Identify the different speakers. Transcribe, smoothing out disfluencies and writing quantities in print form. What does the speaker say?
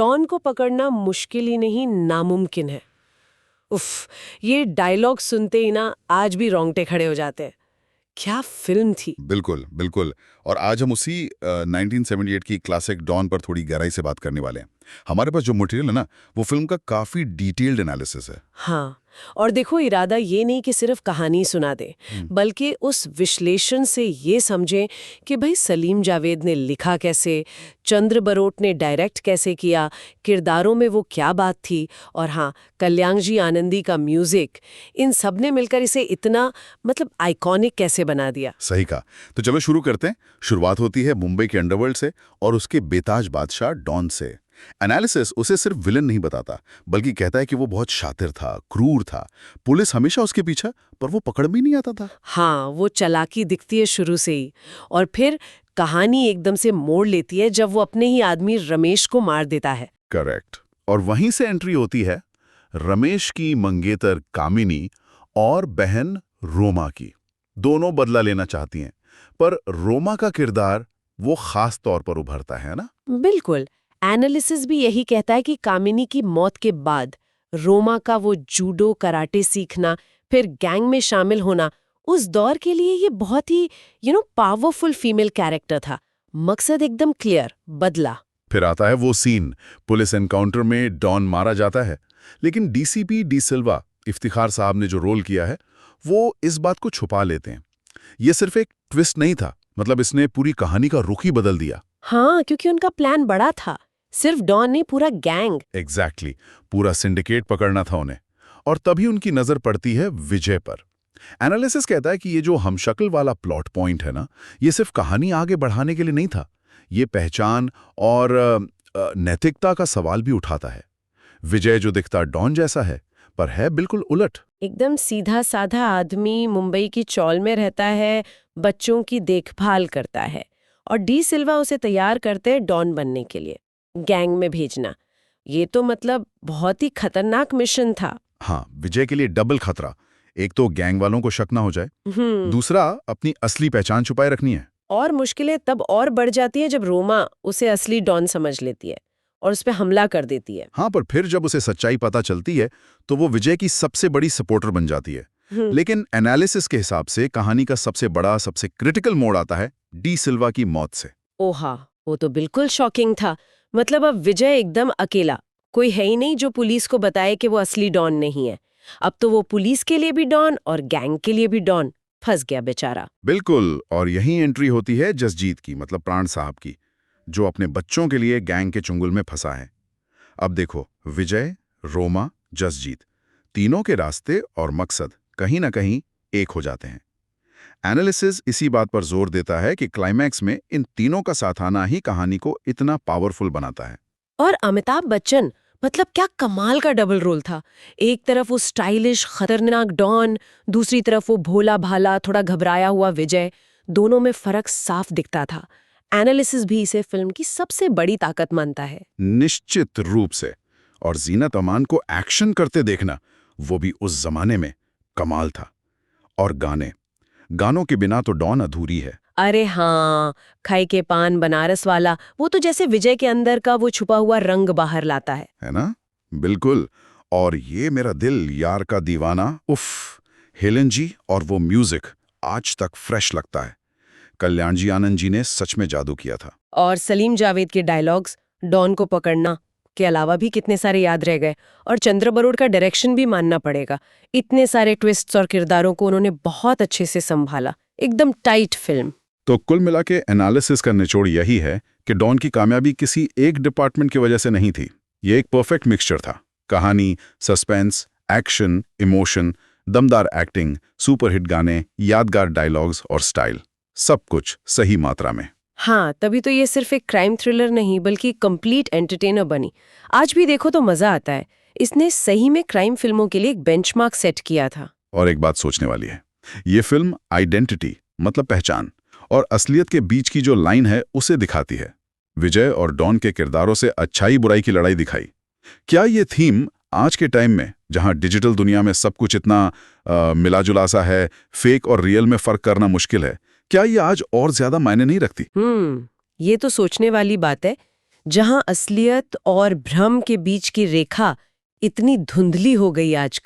Speaker 1: Don को पकड़ना मुश्किल ही नहीं नामुमकिन है। उफ, ये डायलॉग सुनते ही ना आज भी रोंगटे खड़े हो जाते हैं। क्या फिल्म थी।
Speaker 2: बिल्कुल बिल्कुल। और आज हम उसी 1978 की क्लासिक डॉन पर थोड़ी गहराई से बात करने वाले हैं। हमारे पास जो मटेरियल है ना, वो फिल्म का काफी डिटेल्ड एनालिसिस है।
Speaker 1: हाँ, और देखो इरादा ये नहीं कि सिर्फ कहानी सुना दे, बल्कि उस विश्लेषण से ये समझें कि भाई सलीम जावेद ने लिखा कैसे, चंद्र बरोट ने डायरेक्ट कैसे किया, किरदारों में वो क्या बात थी, और हाँ, कल्याणजी आनंदी का म्यूजिक, इन सब ने मिलकर इसे इतना आइकॉनिक कैसे बना दिया।
Speaker 2: सही कहा। तो चलो शुरू करते हैं। शुरुआत होती है मुंबई के अंडरवर्ल्ड से और उसके बेताज बादशाह डॉन से। एनालिसिस उसे सिर्फ विलन नहीं बताता, बल्कि कहता है कि वो बहुत शातिर था, क्रूर था, पुलिस हमेशा उसके पीछे, पर वो पकड़ में नहीं आता था।
Speaker 1: हाँ, वो चालाकी दिखती है शुरू से ही, और फिर कहानी एकदम से मोड़ लेती है जब वो अपने ही आदमी रमेश को मार देता है।
Speaker 2: करेक्ट। और वहीं से एंट्री होती है रमेश की मंगेतर कामिनी और बहन रोमा की। दोनों बदला लेना चाहती हैं, पर रोमा का किरदार वो खास तौर पर उभरता है ना।
Speaker 1: बिल्कुल। एनालिसिस भी यही कहता है कि कामिनी की मौत के बाद रोमा का वो जूडो कराटे सीखना, फिर गैंग में शामिल होना, उस दौर के लिए ये बहुत ही पावरफुल फीमेल कैरेक्टर था। मकसद एकदम क्लियर, बदला।
Speaker 2: फिर आता है वो सीन, पुलिस एनकाउंटर में डॉन मारा जाता है, लेकिन डीसीपी डी सिल्वा, इफ्तिखार साहब ने जो रोल किया है, वो इस बात को छुपा लेते हैं। ये सिर्फ एक ट्विस्ट नहीं था, इसने पूरी कहानी का रुख ही बदल दिया।
Speaker 1: हाँ, क्योंकि उनका प्लान बड़ा था, सिर्फ डॉन नहीं, पूरा गैंग।
Speaker 2: एग्जैक्टली, पूरा सिंडिकेट पकड़ना था उन्हें। और तभी उनकी नजर पड़ती है विजय पर। एनालिसिस कहता है कि ये जो हमशक्ल वाला प्लॉट पॉइंट है ना, ये सिर्फ कहानी आगे बढ़ाने के लिए नहीं था, ये पहचान और नैतिकता का सवाल भी उठाता है। विजय जो दिखता डॉन जैसा है, पर है बिल्कुल उलट।
Speaker 1: एकदम सीधा साधा आदमी, मुंबई की चौल में रहता है, बच्चों की देखभाल करता है, और डी सिल्वा उसे तैयार करते हैं डॉन बनने के लिए, गैंग में भेजना। ये तो बहुत ही खतरनाक मिशन था।
Speaker 2: हाँ, विजय के लिए डबल खतरा। एक तो गैंग वालों को शक ना हो जाए, दूसरा अपनी असली पहचान छुपाए रखनी है।
Speaker 1: और मुश्किलें तब और बढ़ जाती हैं जब रोमा उसे असली डॉन समझ लेती है और उस पर हमला कर देती है।
Speaker 2: हाँ, पर फिर जब उसे सच्चाई पता चलती है तो वो विजय की सबसे बड़ी सपोर्टर बन जाती है। लेकिन एनालिसिस के हिसाब से कहानी का सबसे बड़ा, सबसे क्रिटिकल मोड़ आता है डी सिल्वा की मौत से।
Speaker 1: ओहा, वो तो बिल्कुल शॉकिंग था। अब विजय एकदम अकेला, कोई है ही नहीं जो पुलिस को बताए कि वो असली डॉन नहीं है। अब तो वो पुलिस के लिए भी डॉन और गैंग के लिए भी डॉन, फंस गया बेचारा।
Speaker 2: बिल्कुल। और यही एंट्री होती है जसजीत की, प्राण साहब की, जो अपने बच्चों के लिए गैंग के चुंगल में फंसा है। अब देखो, विजय, रोमा, जसजीत, तीनों के रास्ते और मकसद कहीं ना कहीं एक हो जाते हैं। एनालिसिस इसी बात पर जोर देता है कि क्लाइमैक्स में इन तीनों का साथ आना ही कहानी को इतना पावरफुल बनाता है।
Speaker 1: और अमिताभ बच्चन, क्या कमाल का डबल रोल था। एक तरफ वो स्टाइलिश खतरनाक डॉन, दूसरी तरफ वो भोला भाला थोड़ा घबराया हुआ विजय। दोनों में फर्क साफ दिखता था। एनालिसिस भी इसे फिल्म की सबसे बड़ी ताकत मानता है।
Speaker 2: निश्चित रूप से। और जीनत अमान को एक्शन करते देखना, वो भी उस जमाने में कमाल था। और गानों के बिना तो डॉन अधूरी है।
Speaker 1: अरे हाँ, खाई के पान बनारस वाला, वो तो जैसे विजय के अंदर का वो छुपा हुआ रंग बाहर लाता है
Speaker 2: ना? बिल्कुल। और ये मेरा दिल यार का दीवाना, उफ, हेलन जी और वो म्यूजिक आज तक फ्रेश लगता है। कल्याणजी आनंद जी ने सच में जादू किया था।
Speaker 1: और सलीम जावेद के डायलॉग्स, डॉन को पकड़ना के अलावा भी कितने सारे याद रह गए। और चंद्र बरोड़ का डायरेक्शन भी मानना पड़ेगा। इतने सारे ट्विस्ट्स और किरदारों को उन्होंने बहुत अच्छे से संभाला। एकदम टाइट फिल्म।
Speaker 2: तो कुल मिला के एनालिसिस का निचोड़ यही है कि डॉन की कामयाबी किसी एक डिपार्टमेंट की वजह से नहीं थी। ये एक परफेक्ट मिक्सचर था। कहानी, सस्पेंस, एक्शन, इमोशन, दमदार एक्टिंग, सुपरहिट गाने, यादगार डायलॉग्स और स्टाइल, सब कुछ सही मात्रा में।
Speaker 1: हाँ, तभी तो ये सिर्फ एक क्राइम थ्रिलर नहीं बल्कि कंप्लीट एंटरटेनर बनी। आज भी देखो तो मजा आता है। इसने सही में क्राइम फिल्मों के लिए एक बेंचमार्क सेट किया था।
Speaker 2: और एक बात सोचने वाली है, ये फिल्म आइडेंटिटी पहचान और असलियत के बीच की जो लाइन है उसे दिखाती है। विजय और डॉन के किरदारों से अच्छाई बुराई की लड़ाई दिखाई। क्या ये थीम आज के टाइम में, जहां डिजिटल दुनिया में सब कुछ इतना मिला जुला सा है, फेक और रियल में फर्क करना मुश्किल है, क्या ये आज और ज्यादा मायने नहीं रखती?
Speaker 1: ये तो सोचने वाली बात है। जहां असलियत और भ्रम के बीच की रेखा इतनी धुंधली हो गई आज।